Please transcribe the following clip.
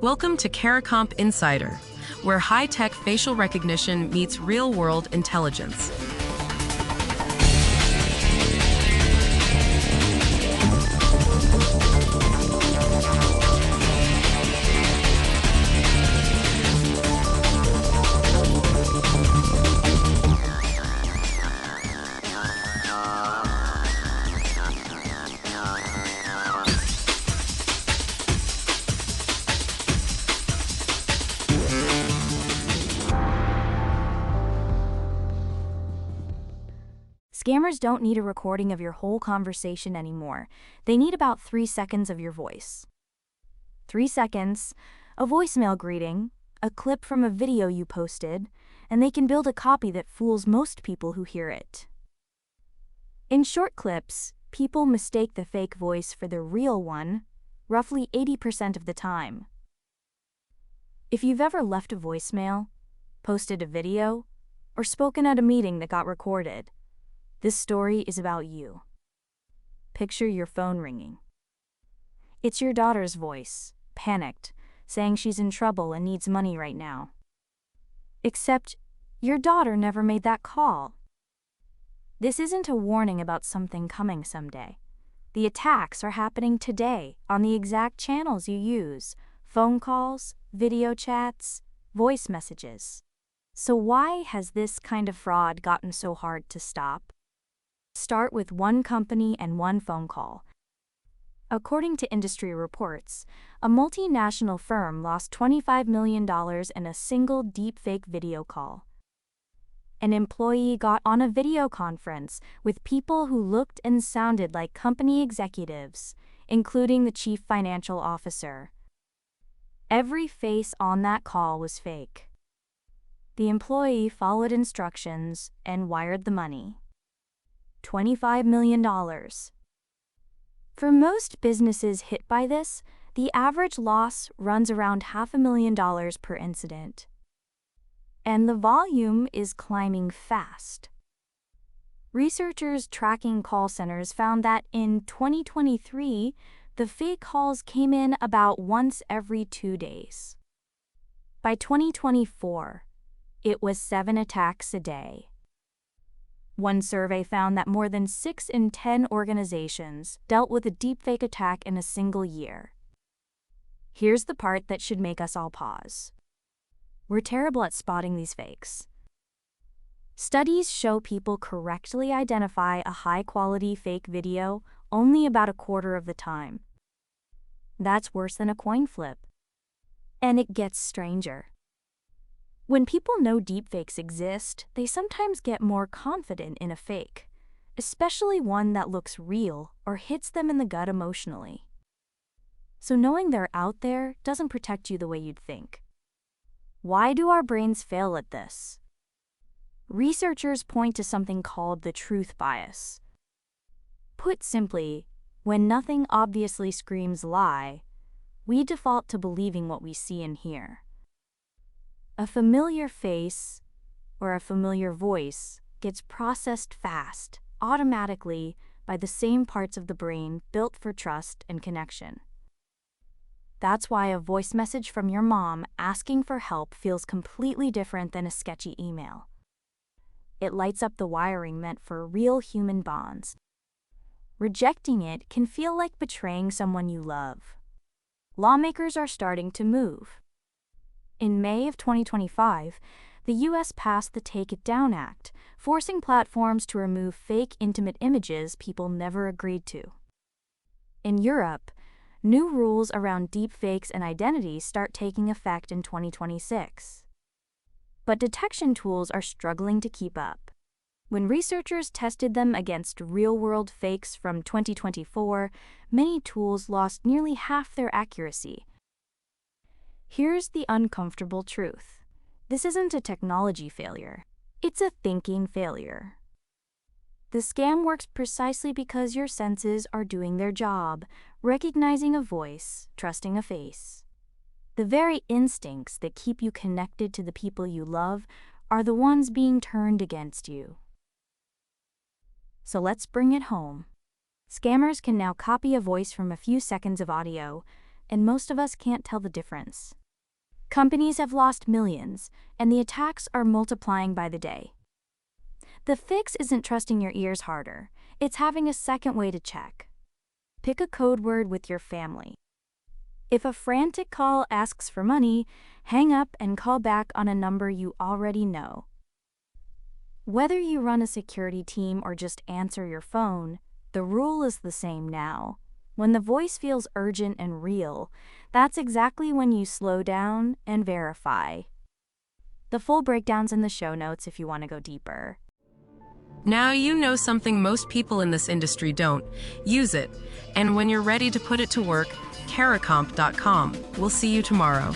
Welcome to Caricomp Insider, where high-tech facial recognition meets real-world intelligence. Scammers don't need a recording of your whole conversation anymore. They need about 3 seconds of your voice. 3 seconds, a voicemail greeting, a clip from a video you posted, and they can build a copy that fools most people who hear it. In short clips, people mistake the fake voice for the real one, roughly 80% of the time. If you've ever left a voicemail, posted a video, or spoken at a meeting that got recorded, this story is about you. Picture your phone ringing. It's your daughter's voice, panicked, saying she's in trouble and needs money right now. Except, your daughter never made that call. This isn't a warning about something coming someday. The attacks are happening today on the exact channels you use: phone calls, video chats, voice messages. So why has this kind of fraud gotten so hard to stop? Start with one company and one phone call. According to industry reports, a multinational firm lost $25 million in a single deepfake video call. An employee got on a video conference with people who looked and sounded like company executives, including the chief financial officer. Every face on that call was fake. The employee followed instructions and wired the money. $25 million. For most businesses hit by this, the average loss runs around $500,000 per incident. And the volume is climbing fast. Researchers tracking call centers found that in 2023, the fake calls came in about once every 2 days. By 2024, it was 7 attacks a day. One survey found that more than 6 in 10 organizations dealt with a deepfake attack in a single year. Here's the part that should make us all pause. We're terrible at spotting these fakes. Studies show people correctly identify a high-quality fake video only about a quarter of the time. That's worse than a coin flip. And it gets stranger. When people know deepfakes exist, they sometimes get more confident in a fake, especially one that looks real or hits them in the gut emotionally. So knowing they're out there doesn't protect you the way you'd think. Why do our brains fail at this? Researchers point to something called the truth bias. Put simply, when nothing obviously screams lie, we default to believing what we see and hear. A familiar face or a familiar voice gets processed fast, automatically, by the same parts of the brain built for trust and connection. That's why a voice message from your mom asking for help feels completely different than a sketchy email. It lights up the wiring meant for real human bonds. Rejecting it can feel like betraying someone you love. Lawmakers are starting to move. In May of 2025, the U.S. passed the Take It Down Act, forcing platforms to remove fake intimate images people never agreed to. In Europe, new rules around deepfakes and identity start taking effect in 2026. But detection tools are struggling to keep up. When researchers tested them against real-world fakes from 2024, many tools lost nearly half their accuracy. Here's the uncomfortable truth. This isn't a technology failure. It's a thinking failure. The scam works precisely because your senses are doing their job, recognizing a voice, trusting a face. The very instincts that keep you connected to the people you love are the ones being turned against you. So let's bring it home. Scammers can now copy a voice from a few seconds of audio, and most of us can't tell the difference. Companies have lost millions, and the attacks are multiplying by the day. The fix isn't trusting your ears harder, it's having a second way to check. Pick a code word with your family. If a frantic call asks for money, hang up and call back on a number you already know. Whether you run a security team or just answer your phone, the rule is the same now. When the voice feels urgent and real, that's exactly when you slow down and verify. The full breakdown's in the show notes if you want to go deeper. Now you know something most people in this industry don't. Use it. And when you're ready to put it to work, Caracomp.com. We'll see you tomorrow.